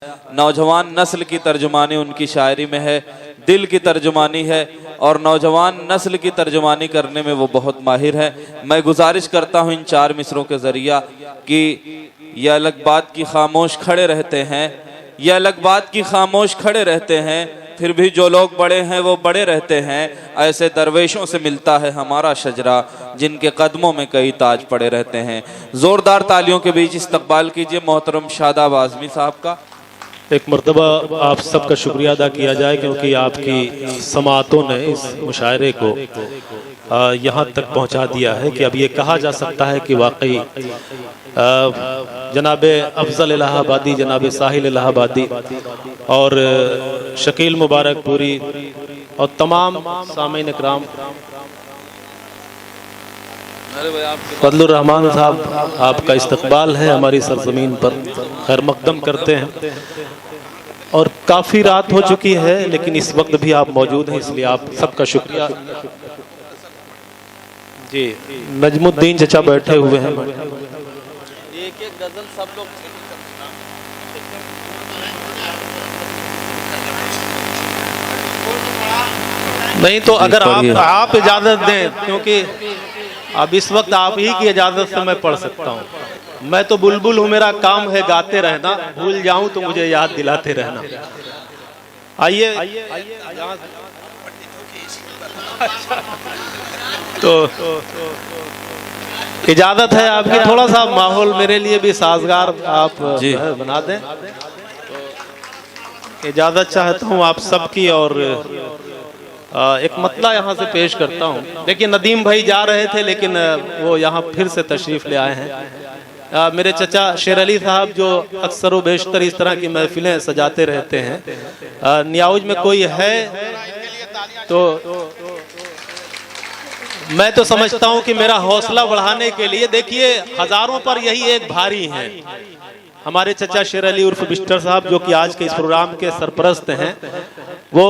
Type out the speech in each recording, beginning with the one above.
नौजवान नस्ल की तर्जुमानी उनकी शायरी में है, दिल की तर्जुमानी है और नौजवान नस्ल की तर्जुमानी करने में वो बहुत माहिर है। मैं गुजारिश करता हूँ इन चार मिसरों के ज़रिया कि यह अलग बात की खामोश खड़े रहते हैं, यह अलग बात की खामोश खड़े रहते हैं, फिर भी जो लोग बड़े हैं वो बड़े रहते हैं। ऐसे दरवेशों से मिलता है हमारा शजरा, जिनके कदमों में कई ताज पड़े रहते हैं। ज़ोरदार तालियों के बीच इस्तकबाल कीजिए मोहतरम शादाब आज़मी साहब का। एक मरतबा आप सबका शुक्रिया अदा किया जाए, क्योंकि आपकी समातों ने इस मुशायरे को यहाँ तक पहुँचा दिया है कि अब ये कहा जा सकता है कि वाकई जनाब अफजल इलाहाबादी, जनाब साहिल इलाहाबादी और शकील मुबारकपुरी और तमाम सामीन इकराम, फजलुर रहमान साहब, आपका इस्तकबाल है हमारी सरजमीन पर, खैर मकदम करते हैं। और काफ़ी रात हो चुकी है लेकिन इस वक्त भी आप मौजूद हैं, इसलिए आप सबका शुक्रिया। जी नजमुद्दीन चचा बैठे हुए हैं। एक एक गजल सब लोग नहीं तो अगर आप इजाज़त दें, क्योंकि अब इस वक्त आप ही की इजाज़त से मैं पढ़ सकता हूँ। मैं तो बुलबुल हूँ, मेरा काम है गाते रहना, भूल जाऊं तो मुझे याद दिलाते रहना। आइए तो इजाज़त है आपकी, थोड़ा सा माहौल मेरे लिए भी साजगार आप बना दें। इजाज़त चाहता हूँ आप सबकी, और एक मतला यहाँ से पेश करता हूँ। देखिए नदीम भाई जा रहे थे लेकिन वो यहाँ फिर से तशरीफ़ ले आए हैं। मेरे चचा शेर अली साहब जो अक्सर व बेशतर इस तरह की महफिलें सजाते रहते हैं, नियाउज में कोई है तो मैं तो समझता हूँ कि मेरा हौसला बढ़ाने के लिए, देखिए हजारों पर यही एक भारी है। हमारे चचा शेर अली उर्फ बिस्टर साहब जो कि आज के इस प्रोग्राम के सरपरस्त हैं, वो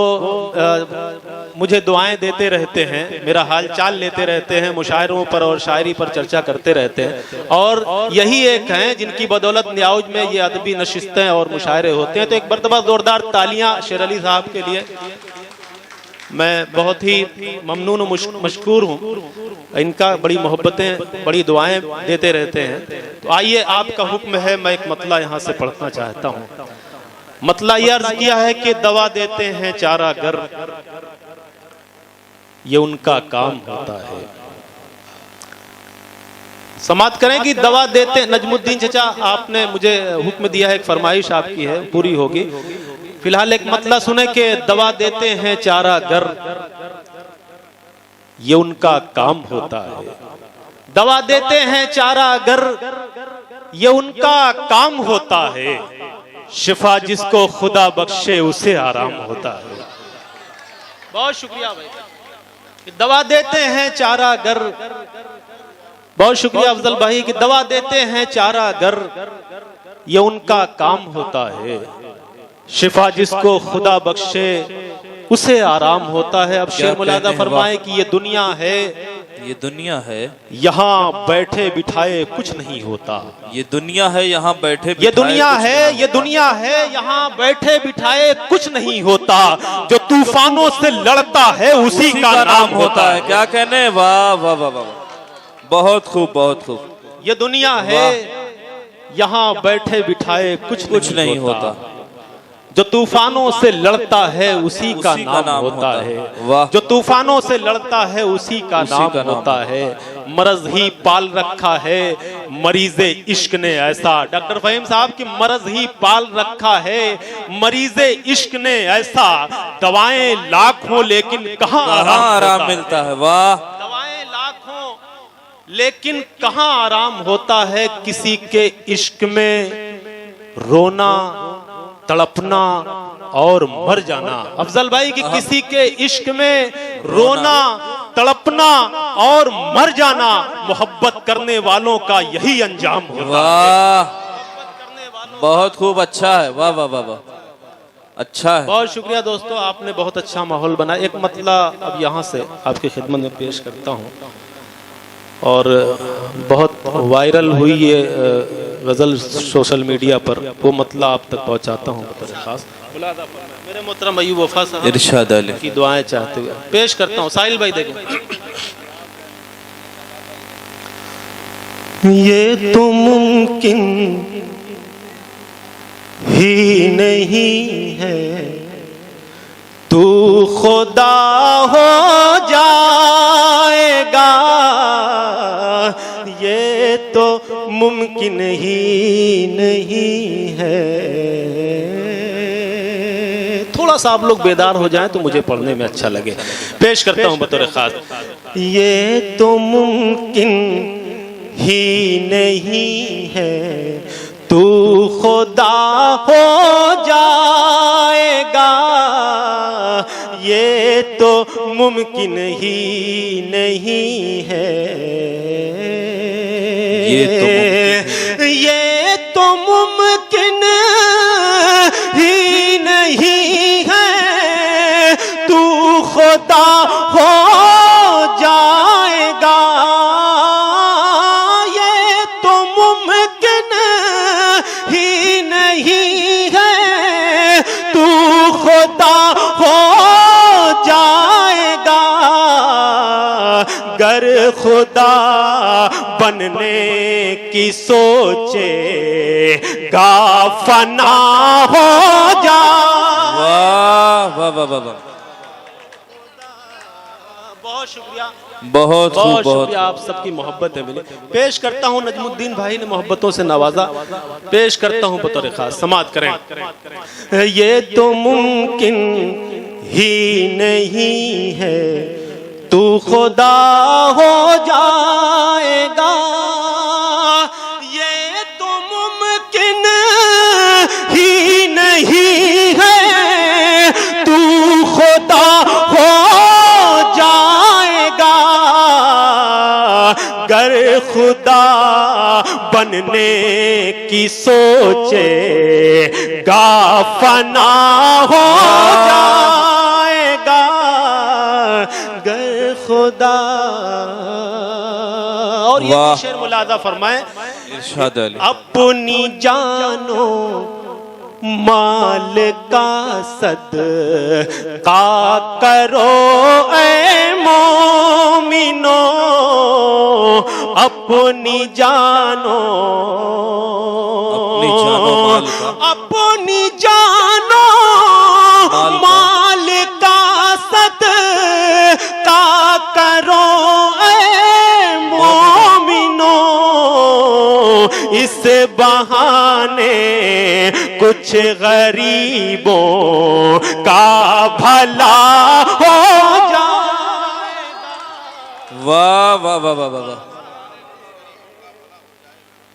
मुझे दुआएं देते रहते हैं, मेरा हाल चाल लेते रहते हैं, मुशायरों पर और शायरी पर चर्चा करते रहते हैं, और यही एक हैं जिनकी बदौलत नियाउज में ये अदबी नशिस्तें और मुशायरे होते हैं। तो एक मरतबा जोरदार तालियां शेर अली साहब के लिए। मैं बहुत ही ममनून मशकूर हूँ, इनका बड़ी मोहब्बतें बड़ी दुआएं देते रहते हैं। तो आइए आपका हुक्म है, मैं एक मतला यहाँ से पढ़ना चाहता हूँ। मतला ये अर्ज किया है कि दवा देते हैं चारा गर, ये उनका काम होता है। समाप्त करें कि दवा देते। नजमुद्दीन चचा आपने मुझे हुक्म दिया है, एक फरमाइश आपकी है, पूरी होगी। फिलहाल एक मतला सुने कि दवा देते हैं चारा गर, ये उनका काम होता है। दवा देते हैं चारा गर, ये उनका काम होता है। शिफा जिसको खुदा बख्शे उसे आराम होता है। बहुत शुक्रिया भाई। दवा देते हैं चारा गर, बहुत शुक्रिया अफजल भाई कि दवा देते हैं चारा गर, ये उनका काम होता है। शिफा जिसको खुदा बख्शे उसे आराम होता है। अब शेर मुलादा फरमाए कि ये दुनिया है, ये दुनिया है, यहाँ बैठे बिठाए कुछ नहीं होता। ये दुनिया है यहाँ बैठे, ये दुनिया है, ये दुनिया है, यहाँ बैठे बिठाए कुछ नहीं होता। जो तूफानों से लड़ता है उसी का नाम होता है। क्या कहने, वाह वाह वाह वाह, बहुत खूब बहुत खूब। ये दुनिया है, यहाँ बैठे बिठाए कुछ नहीं होता। जो तूफानों से लड़ता है उसी का नाम होता है। जो तूफानों से लड़ता है उसी का नाम होता है। मरज ही पाल रखा है मरीज़े इश्क ने ऐसा। डॉक्टर फहीम साहब की मरज ही पाल रखा है मरीज़े इश्क ने ऐसा। दवाएं लाखों लेकिन कहाँ आराम मिलता है। वाह, दवाएं लाखों लेकिन कहाँ आराम होता है। किसी के इश्क में रोना, तड़पना और मर जाना। अफजल भाई कि किसी के इश्क में रोना, तड़पना और मर जाना, मोहब्बत करने वालों का यही अंजाम होता है। बहुत खूब, अच्छा है, वाह वाह वाह वाह, अच्छा है। बहुत शुक्रिया दोस्तों, आपने बहुत अच्छा माहौल बनाया। एक मतला अब यहाँ से आपकी खिदमत में पेश करता हूँ, और बहुत वायरल हुई ये गज़ल सोशल मीडिया पर, वो मतलब आप तक पहुंचाता हूँ बतौर खास। मेरे मोहतरम अय्यूब वफा साहब इरशाद अली की दुआएं चाहते हुए पेश करता हूँ। साहिल भाई देखें, ये तो मुमकिन ही नहीं है तू खुदा हो जाएगा, ये तो मुमकिन ही नहीं है। थोड़ा सा आप लोग बेदार हो जाएं तो मुझे पढ़ने में अच्छा लगे। पेश करता हूं बतौर खास। ये तो मुमकिन ही नहीं है तू खुदा हो जाएगा, ये तो मुमकिन ही नहीं है, ये तो मुमकिन ही नहीं है तू खुदा हो जाएगा, ये तो मुमकिन ही नहीं है तू खुदा हो जाएगा, गर खुदा बनने की सोचे गा फना हो जा। वाह वाह वाह वाह, बहुत शुक्रिया, बहुत बहुत बहुत शुक्रिया, आप सबकी मोहब्बत है मिली। पेश करता हूँ, नजमुद्दीन भाई ने मोहब्बतों से नवाजा, पेश करता हूँ बतौर खास। समात करें। ये तो मुमकिन ही नहीं है तू खुदा हो जाएगा, ये तो मुमकिन ही नहीं है तू खुदा हो जाएगा, गर खुदा बनने की सोचे गा फना हो जाएगा, गर खुदा। और ये शेर मुलाजा फरमाए, इरशाद अली, अपनी जानो माल का सदका करो ऐ मोमिनो, अपनी जानो माल का, अपनी जानो माल का सदका करो ऐ मोमिनो, इस बहाने कुछ गरीबों का भला हो जाएगा। वाह वाह वाह वाह वाह,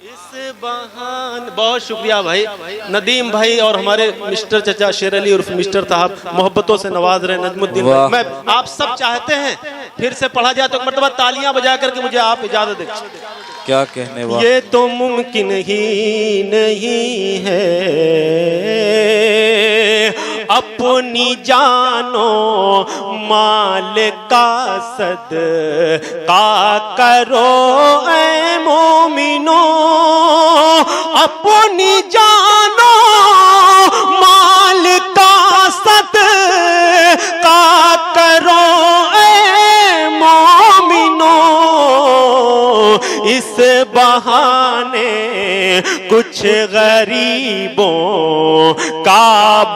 इस बहाने। बहुत शुक्रिया भाई नदीम भाई और हमारे मिस्टर चचा शेर अली उर्फ मिस्टर साहब मोहब्बतों से नवाज रहे। नजमुद्दीन भाई, मैं आप सब चाहते हैं फिर से पढ़ा जाए तो एक मरतबा तालियां बजा करके मुझे आप इजाजत दें। क्या कहने वाला, ये तो मुमकिन ही नहीं है अपनी जानो माल का सदका करो ऐ मोमिनो, अपनी जानो माल का सदका करो ऐ मोमिनो, इस बहाने कुछ गरीबों का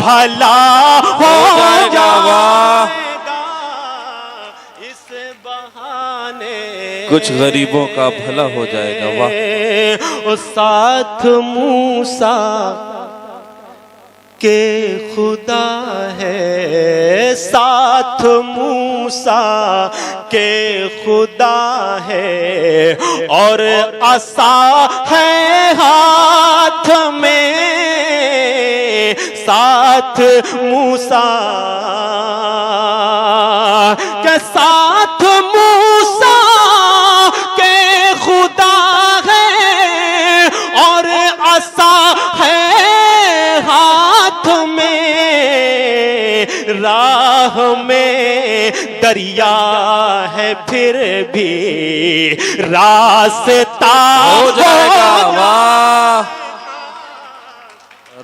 भला हो जाएगा, इस बहाने कुछ गरीबों का भला हो जाएगा। वाह, साथ मूसा के खुदा है, साथ मूसा के खुदा है, और असा है हाथ में, साथ मूसा के साथ मूसा के खुदा है, और असा है हाथ में, राह में दरिया है फिर भी रास्ता हो जाएगा। वाह,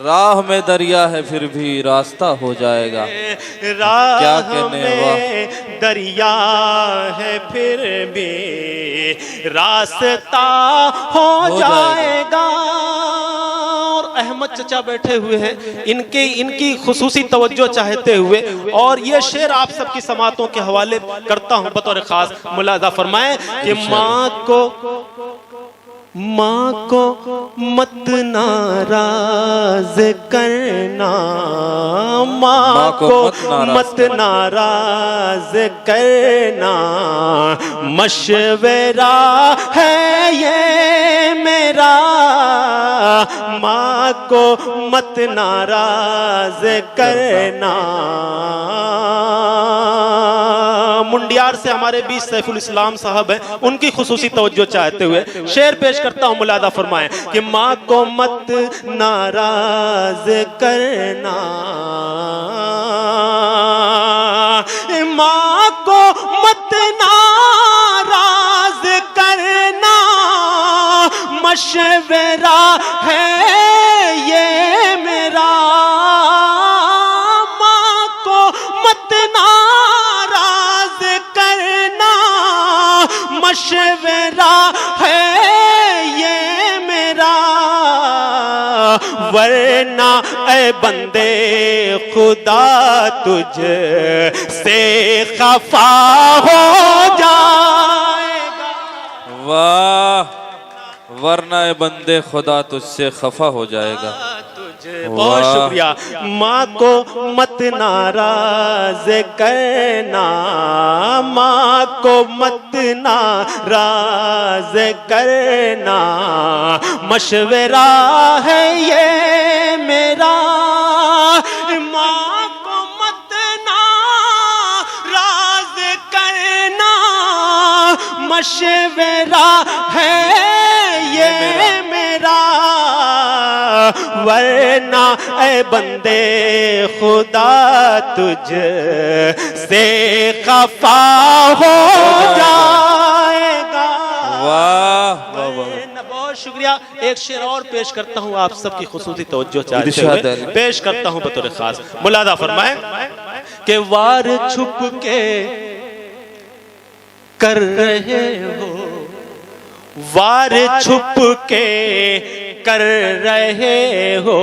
राह में दरिया है फिर भी रास्ता हो जाएगा। क्या कहने, वाह। दरिया है फिर भी रास्ता हो जाएगा। और अहमद चचा बैठे हुए हैं, इनकी खुसूसी तवज्जो चाहते हुए और ये शेर आप सबकी समातों के हवाले करता हूं बतौर खास। मुलाजा फरमाएं कि माँ को मत नाराज करना, माँ को मत नाराज करना, मशवरा है ये मेरा, माँ को मत नाराज करना। मुंडियार से हमारे बीच सैफुल इस्लाम साहब हैं, उनकी खुसूसी तवज्जो चाहते हुए शेर पेश करता हूं। मुलादा फरमाएं कि माँ को मत नाराज करना, माँ को मत नाराज करना, मशवरा है ये मेरा, माँ को मत नाराज करना, मशवरा है ये मेरा, वरना ऐ बंदे खुदा तुझ से खफा हो जाएगा। वाह, वरना ए बंदे खुदा तुझसे खफा हो जाएगा। बहुत शुक्रिया। माँ को मत नाराज करना, माँ को मत नाराज करना, मशवरा है ये मेरा, माँ को मत नाराज करना, मशवरा है ये मेरा, वरना ऐ बंदे खुदा तुझ से खफा हो जाएगा। वाह, बहुत शुक्रिया। एक शेर और पेश करता हूँ, आप सबकी खुसूसी तवज्जो चाहते हुए पेश करता हूँ बतौर खास। मुलादा फरमाएं कि वार छुप के कर रहे हो, वार छुप के कर रहे हो,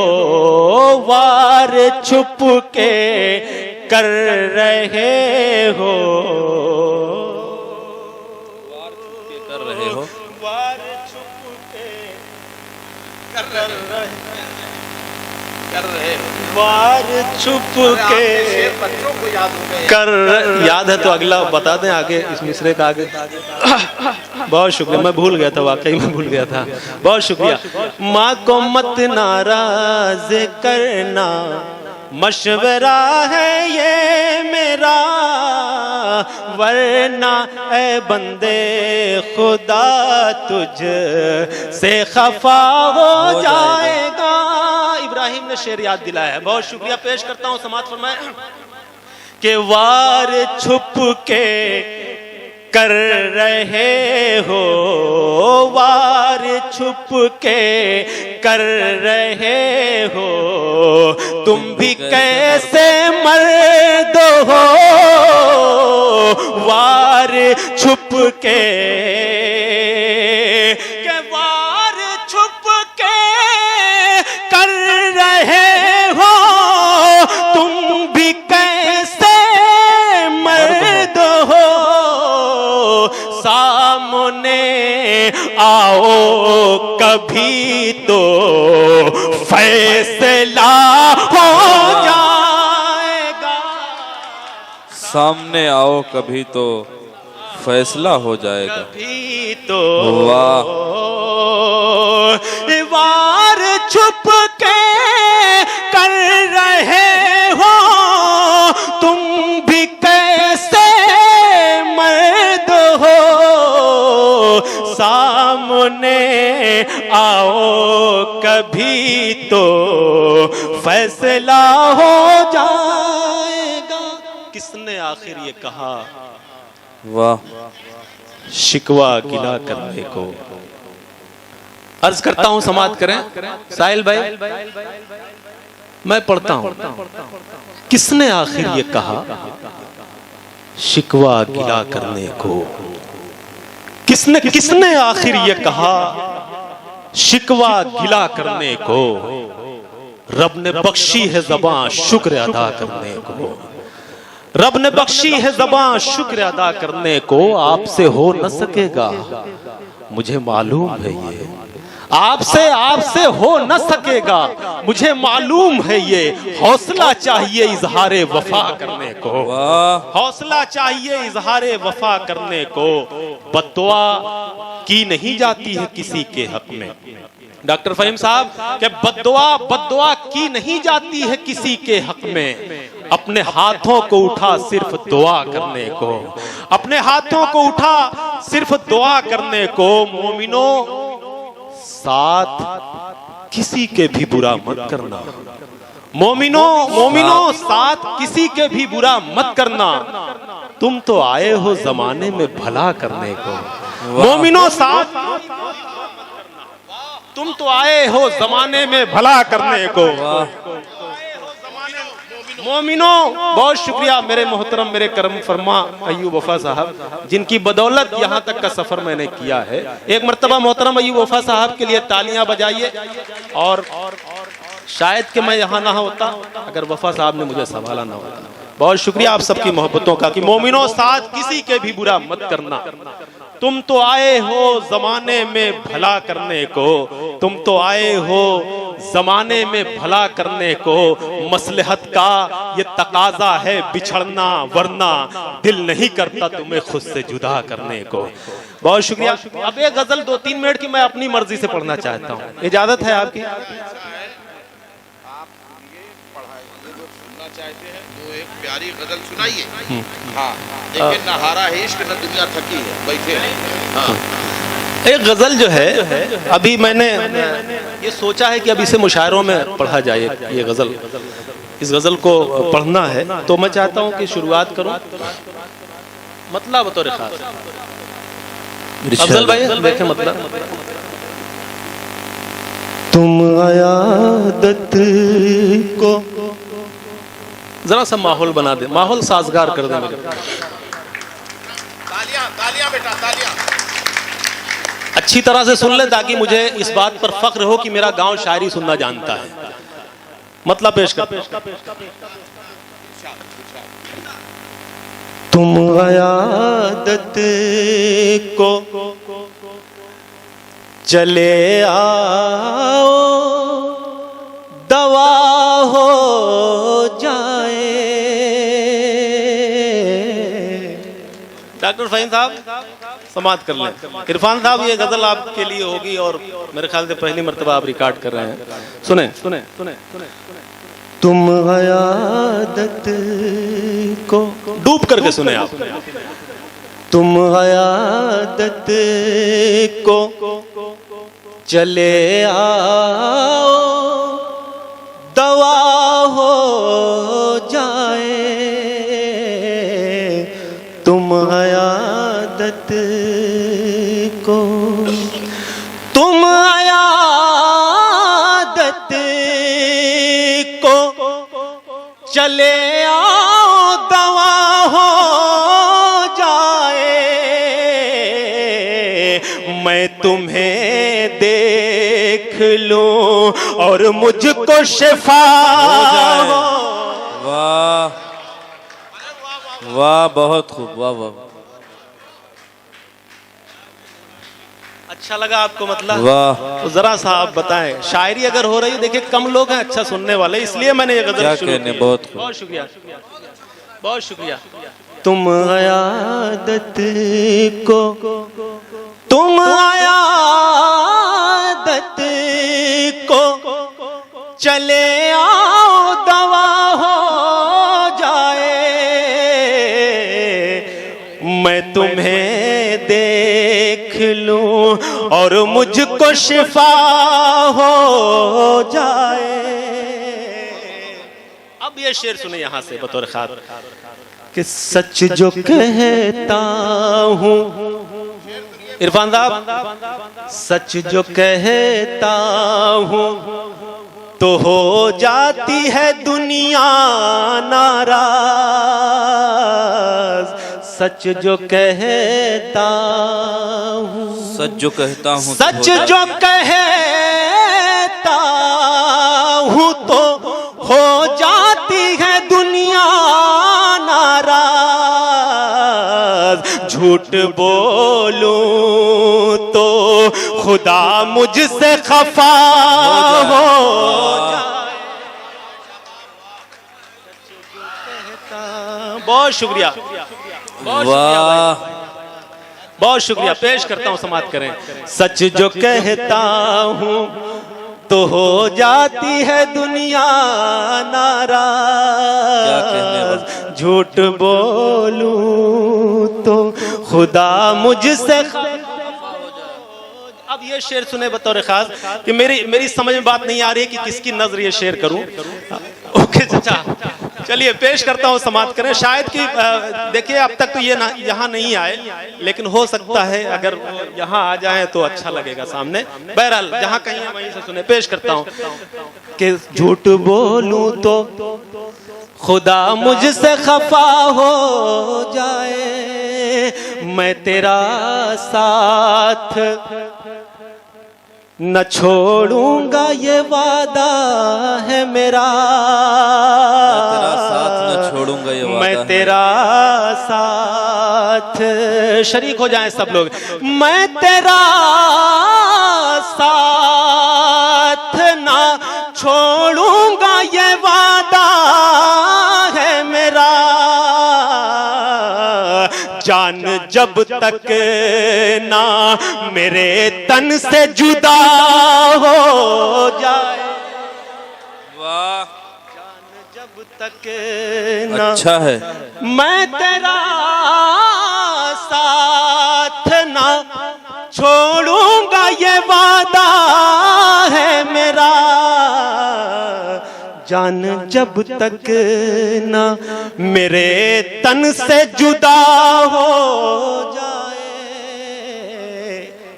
वार छुप के कर रहे हो, कर रहे हो, वार छुप के कर रहे हो, वार छुप के बच्चों को याद हो गए, कर याद है तो अगला बता दें आगे, इस मिसरे का आगे। बहुत शुक्रिया, मैं भूल गया था, वाकई में भूल गया था। बहुत शुक्रिया। माँ को मत नाराज करना, मशवरा है ये मेरा, वरना ए बंदे खुदा तुझ से खफा हो जाएगा। इब्राहिम ने शेर याद दिलाया है, बहुत शुक्रिया। पेश करता हूँ, समात फरमाए कि वार छुप के कर रहे हो, वार छुप के कर रहे हो, तुम भी कैसे मर्द हो, वार छुप के वार छुप के कर रहे हो, तुम भी कैसे मर्द हो, सामने आओ कभी तो फैसला हो जाएगा, सामने आओ कभी तो फैसला हो जाएगा। कभी तो वाह, वार छुप के कर रहे हो, तुम भी कैसे मर्द हो, सामने आओ कभी तो फैसला हो जाएगा। किसने आखिर ये कहा वाह, शिकवा गिला करने को। अर्ज करता हूं, समाप्त करें साहिल भाई, मैं पढ़ता हूं। किसने आखिर ये कहा शिकवा गिला करने को, किसने किसने आखिर ये कहा शिकवा गिला करने को। रब ने बख्शी है ज़बां शुक्र अदा करने को, रब ने बख्शी है ज़बां शुक्र अदा करने को। आपसे हो न सकेगा मुझे मालूम है ये, आपसे हो न सकेगा मुझे मालूम है ये। हौसला चाहिए इजहारे वफा करने को, हौसला चाहिए इजहारे वफा करने को। बद्दुआ की नहीं जाती है किसी के हक में। डॉक्टर फहीम साहब कि बद्दुआ की नहीं जाती है किसी के हक में। अपने हाथों को उठा सिर्फ दुआ करने को, अपने हाथों को उठा सिर्फ दुआ करने को। मोमिनो साथ किसी के भी बुरा मत करना, मोमिनो साथ किसी के भी बुरा मत करना। तुम तो आए हो जमाने में भला करने को। मोमिनो साथ तुम तो आए हो जमाने में भला करने को। मोमिनो बहुत शुक्रिया मेरे मोहतरम मेरे करम फरमा अय्यूब वफा साहब, जिनकी बदौलत यहाँ तक का सफर मैंने किया है। एक मर्तबा मोहतरम अय्यूब वफा साहब के लिए तालियां बजाइए। और शायद कि मैं यहाँ ना होता अगर वफा साहब ने मुझे संभाला ना होता। बहुत शुक्रिया आप सबकी मोहब्बतों का कि मोमिनो साथ किसी के भी बुरा मत करना। तुम तो आए हो जमाने में भला करने को, तुम तो आए हो जमाने में भला करने को। मसलहत का ये तकाजा है बिछड़ना, वरना दिल नहीं करता तुम्हें खुद से जुदा करने को। बहुत शुक्रिया। अब एक गजल 2-3 मिनट की मैं अपनी मर्जी से पढ़ना चाहता हूँ, इजाजत है आपकी? चाहते हैं तो एक प्यारी गजल सुनाइए। हाँ, लेकिन न हारा है इश्क न दुनिया थकी है, बैठे हैं। हाँ। एक गजल जो है अभी मैंने ये सोचा है कि अब इसे मुशायरों में पढ़ा जाए। ये गजल, इस गजल को पढ़ना है तो मैं चाहता हूँ कि शुरुआत करूँ मतलब बतौर खास। अफजल भाई देखें मतलब। तुम आयादत को जरा सा माहौल बना दे, माहौल साजगार कर दे मेरे। तालियां तालियां बेटा तालियां। अच्छी तरह से सुन ले ताकि मुझे इस बात पर फख्र हो कि मेरा गांव शायरी सुनना जानता है। मतलब पेश कर। तुम आयादत को चले आओ दवा हो जाए। डॉक्टर फहीम साहब समाप्त कर लें। इरफान साहब ये गजल आपके लिए होगी और मेरे ख्याल से पहली मर्तबा आप रिकॉर्ड कर रहे हैं। सुने सुने सुने सुने। तुम आयादत को डूब करके सुने आप। तुम आयादत को चले आओ दवा हो जाए। तुम आयादत को, तुम आयादत को चले आओ दवा हो जाए। मैं तुम्हें देख लूं और मुझको शिफा हो। वाह वाह, बहुत खूब, वाह वाह। अच्छा लगा आपको मतलब? वाह। तो जरा सा आप बताएं, शायरी अगर हो रही है, देखिए कम लोग हैं अच्छा सुनने वाले, इसलिए मैंने ये गजल शुरू की। बहुत शुक्रिया, बहुत शुक्रिया। तुम आयादत को, तुम आयादत को चले आओ दवा हो जाए। मैं तुम्हें देख लूं और मुझको शिफा हो जाए। अब ये शेर सुने यहाँ से बतौर खास कि सच जो कहता हूँ, इरफान साहब, सच जो कहता हूँ तो हो जाती है दुनिया नाराज। सच जो कहता हूँ, सच जो कहता हूँ, सच जो कहता हूँ तो हो जाती है दुनिया नाराज। झूठ बोलूं तो खुदा मुझसे खफा हो जाए। बहुत शुक्रिया, बहुत शुक्रिया भाई, बहुत शुक्रिया। पेश करता हूं, समाप्त करें। सच जो कहता हूं तो हो जाती है दुनिया नाराज। झूठ बोलूं तो खुदा मुझसे। अब ये शेर सुने बतौर खास कि मेरी समझ में बात नहीं आ रही है कि किसकी नजर ये शेर करूं। ओके चाचा, चलिए पेश करता हूं, समाप्त करें। शायद कि देखिए अब तक तो ये यहाँ नहीं आए, लेकिन हो सकता है अगर यहाँ आ जाएं तो अच्छा लगेगा सामने। बहरहाल जहाँ कहीं है वहीं से सुने। पेश करता हूं कि झूठ बोलूं तो खुदा मुझसे खफा हो जाए। मैं तेरा साथ न छोड़ूंगा ये वादा है मेरा। तेरा साथ न छोड़ूंगा ये वादा। मैं तेरा साथ, शरीक हो जाएं सब लोग। मैं तेरा साथ न छोड़ूंगा ये वादा है मेरा। जान जब तक ना मेरे तन से जुदा हो जाए। वाह, जान जब तक ना, अच्छा है। मैं तेरा साथ ना छोड़ूंगा ये वादा है मेरा। जान जब तक ना मेरे तन से जुदा हो जाए।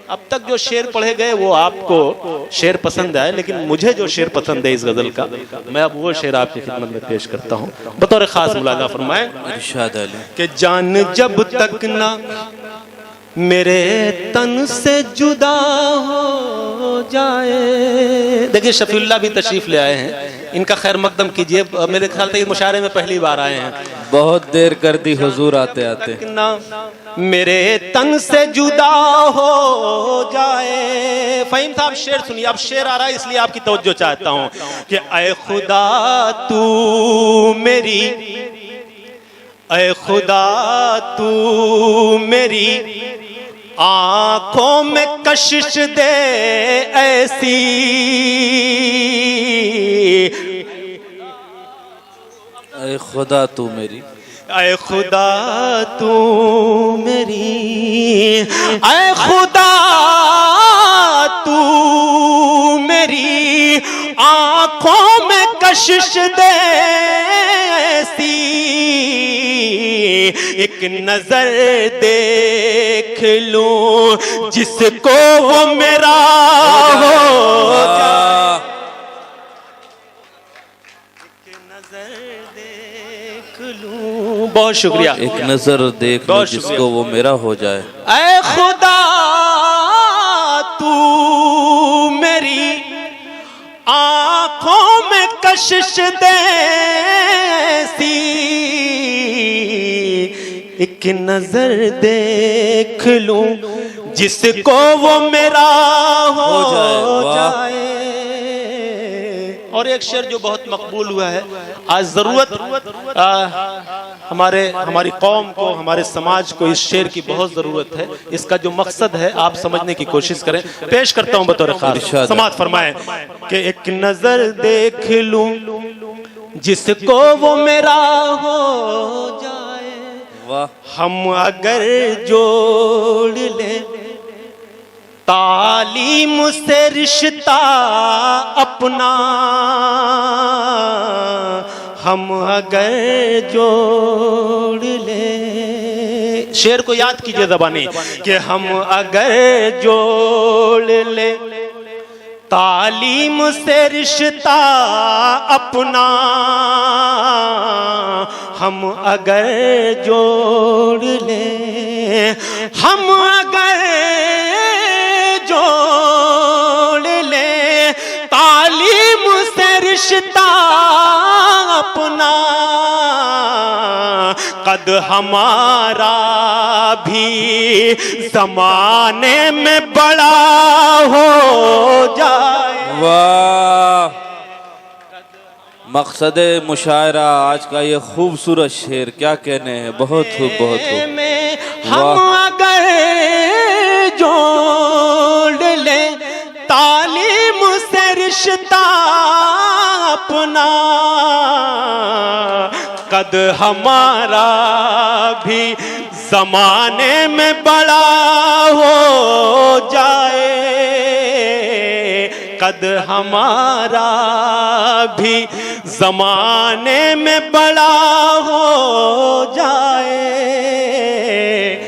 अब तक जो शेर पढ़े गए वो आपको शेर पसंद आए, लेकिन मुझे जो शेर पसंद है इस गजल का, मैं अब वो शेर आपकी खिदमत में पेश करता हूँ। बतौर खास मुलाजा फरमाएं इरशाद अली कि जान जब तक ना मेरे तन से जुदा हो जाए। देखिए शफीउल्लाह भी तशरीफ ले आए हैं, इनका खैर मकदम कीजिए। मेरे ख्याल से मुशायरे में पहली बार आए हैं। बहुत देर कर दी हुजूर आते आते। ना मेरे तन से जुदा हो जाए। फहीम साहब शेर सुनिए। अब शेर आ रहा है इसलिए आपकी तवज्जो चाहता हूँ कि ऐ खुदा तू मेरी, ऐ खुदा तू मेरी आंखों में कशिश दे ऐसी। ऐ खुदा तू मेरी, ऐ खुदा तू मेरी, ऐ खुदा तू मेरी आंखों में कशिश दे ऐसी। एक नजर देख लूं जिसको वो मेरा हो जाए। एक नजर देख लूं। बहुत शुक्रिया। एक नजर देख लो जिसको वो मेरा हो जाए। ऐ खुदा तू मेरी आंखों में कशिश दे ऐसी। एक नजर देख लूं जिसको वो मेरा हो जाए। और एक शेर जो बहुत मकबूल हुआ है, आज जरूरत हमारी कौम को, हमारे समाज को इस शेर की बहुत जरूरत है। इसका जो मकसद है आप समझने की कोशिश करें। पेश करता हूं बतौर खास, समाअत फरमाएं कि एक नजर देख लूं जिसको वो मेरा हो जाए। वाह, हम अगर जोड़ ले तालीम से रिश्ता अपना, हम अगर जोड़ ले, शेर को याद कीजिए ज़बानी, कि हम अगर जोड़ ले तालीम से रिश्ता अपना, हम अगर जोड़ ले, हम अगर जोड़ ले तालीम से रिश्ता अपना, कद हमारा भी ज़माने में बड़ा हो जाए। वाह, मकसद मुशायरा आज का ये खूबसूरत शेर, क्या कहने हैं, बहुत खूब, बहुत खूब। हम अगर जोड़ ले तालीम से रिश्ता अपना, कद हमारा भी ज़माने में बड़ा हो जाए, कद हमारा भी ज़माने में बड़ा हो जाए,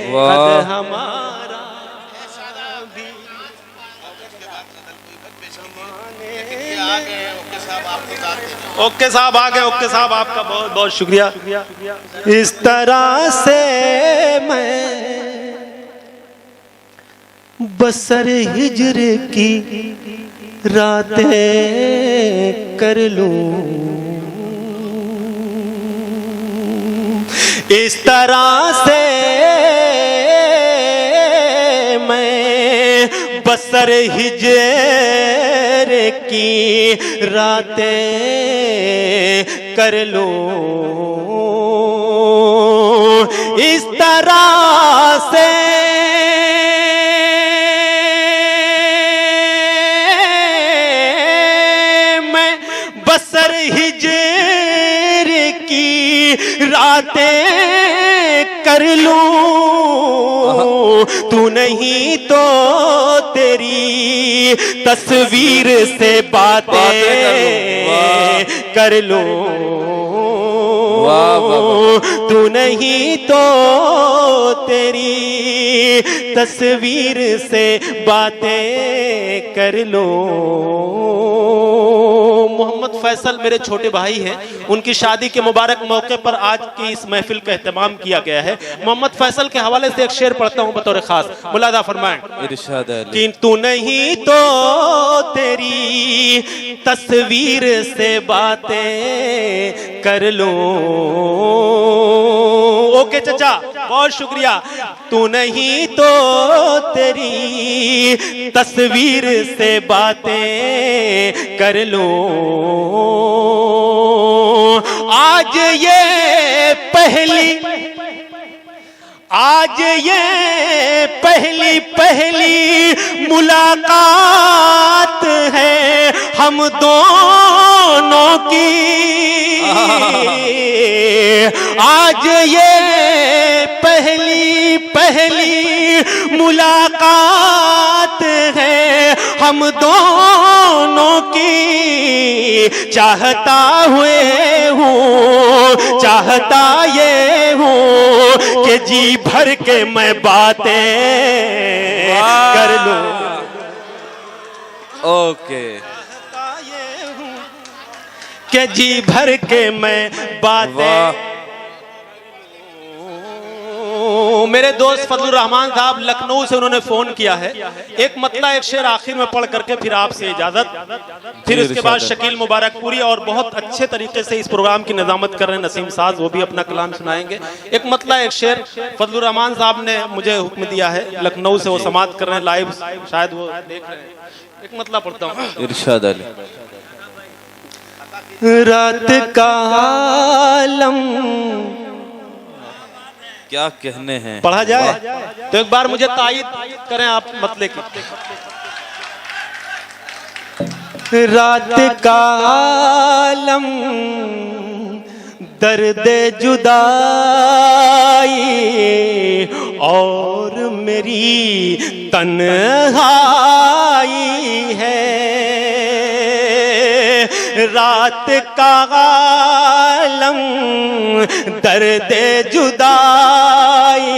कद हमारा भी ओके साहब आ गए। ओके साहब आपका बहुत बहुत शुक्रिया। इस तरह से मैं बसर हिजर की रातें कर लूं, इस तरह से मैं बसर हिजर की रातें कर लूं, इस तरह से मैं बसर हिजर की रातें कर लूं, तू नहीं तो तेरी तस्वीर से बातें कर लूं, तू नहीं तो तेरी तस्वीर से बातें कर लो। मोहम्मद फैसल मेरे छोटे भाई हैं, उनकी शादी के मुबारक मौके पर आज की इस महफिल का एहतमाम किया गया है। मोहम्मद फैसल के हवाले से एक शेर पढ़ता हूँ बतौर खास, मुलादा फरमाएं। इरशाद है कि तू नहीं तो तेरी तस्वीर से बातें कर लो। ओके चचा, बहुत शुक्रिया। तू नहीं तो तेरी तस्वीर से बातें कर लो। आज ये पहली मुलाकात है हम दोनों की। आज ये पहली मुलाकात है हम दोनों की। चाहता ये हूँ कि जी भर के मैं बातें कर लूं। ओके, ये हूँ कि जी भर के मैं बातें। मेरे दोस्त फजलुर रहमान साहब लखनऊ से उन्होंने फोन किया है। एक मतला एक शेर आखिर में पढ़ करके फिर आपसे इजाजत, फिर उसके बाद शकील मुबारकपुरी और बहुत अच्छे तरीके से इस प्रोग्राम की निजामत कर रहे हैं नसीम साज, वो भी अपना कलाम सुनाएंगे। एक मतला एक शेर फजलुर रहमान साहब ने मुझे हुक्म दिया है, लखनऊ से वो समाअत कर रहे हैं लाइव, शायद वो देख रहे हैं। एक मतला पढ़ता हूँ। इरशाद अली। रात का आलम क्या कहने हैं, पढ़ा जाए तो एक बार मुझे तायीद करें आप मतले की। रात का आलम दर्द जुदाई और मेरी तन्हाई है। रात का दर्द जुदाई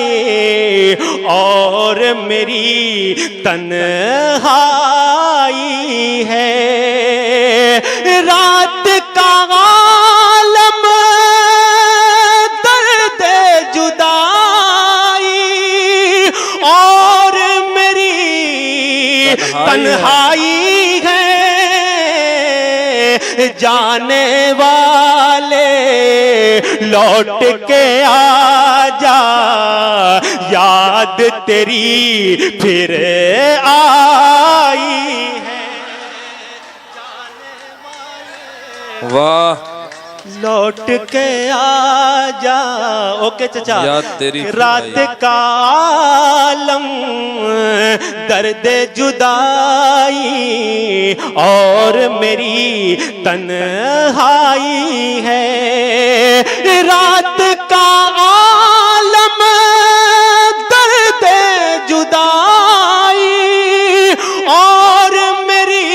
और मेरी तन्हाई है। रात का आलम दर्द जुदाई और मेरी तन्हाई है। जाने वाले लौट के आजा, याद तेरी फिर आई है। वाह, लौट के आजा। ओके चचा, याद तेरी फिर रात आई। का आलम दर्द जुदाई और मेरी तन्हाई है। रात का आलम दर्द जुदाई और मेरी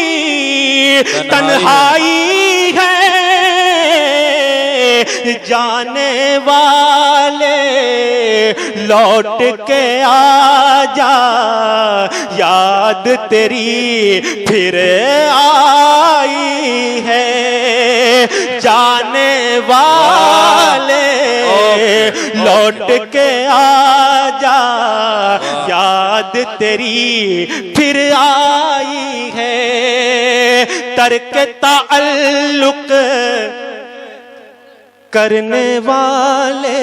तन्हाई है। जाने वाले लौट के आजा, याद तेरी फिर आई है। जाने वाले लौट के आजा, याद तेरी फिर आई है। तर्क ताल्लुक करने वाले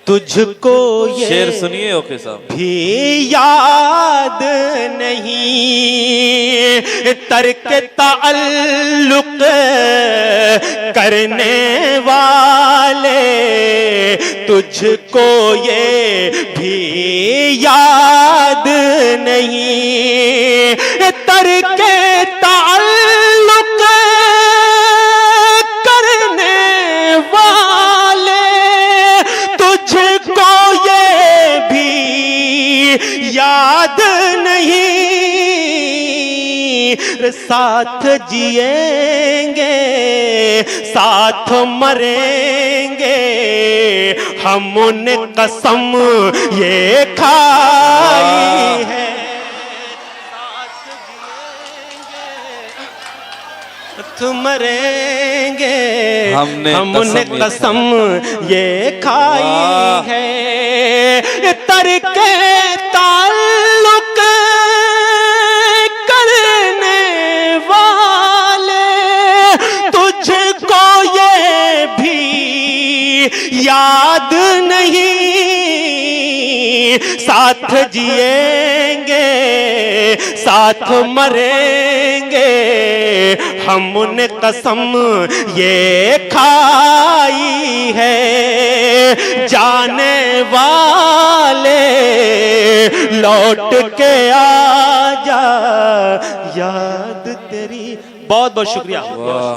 तुझको ये शेर सुनिए ओके साहब। भी याद नहीं। तर्क ताल्लुक करने वाले तुझको ये भी याद नहीं। तर्क ताल्लुक करने वाले तुझको ये भी याद नहीं। साथ जिएंगे साथ मरेंगे, हम उन कसम ये खाई है। साथ मरेंगे हम उन कसम ये खाई है। तर्क ताल्लुक करने वाले तुझको ये भी याद नहीं। साथ जिएंगे साथ मरेंगे, हम उन कसम ये खाई है। जाने वाले लौट के आजा, याद तेरी। बहुत बहुत शुक्रिया। वाह।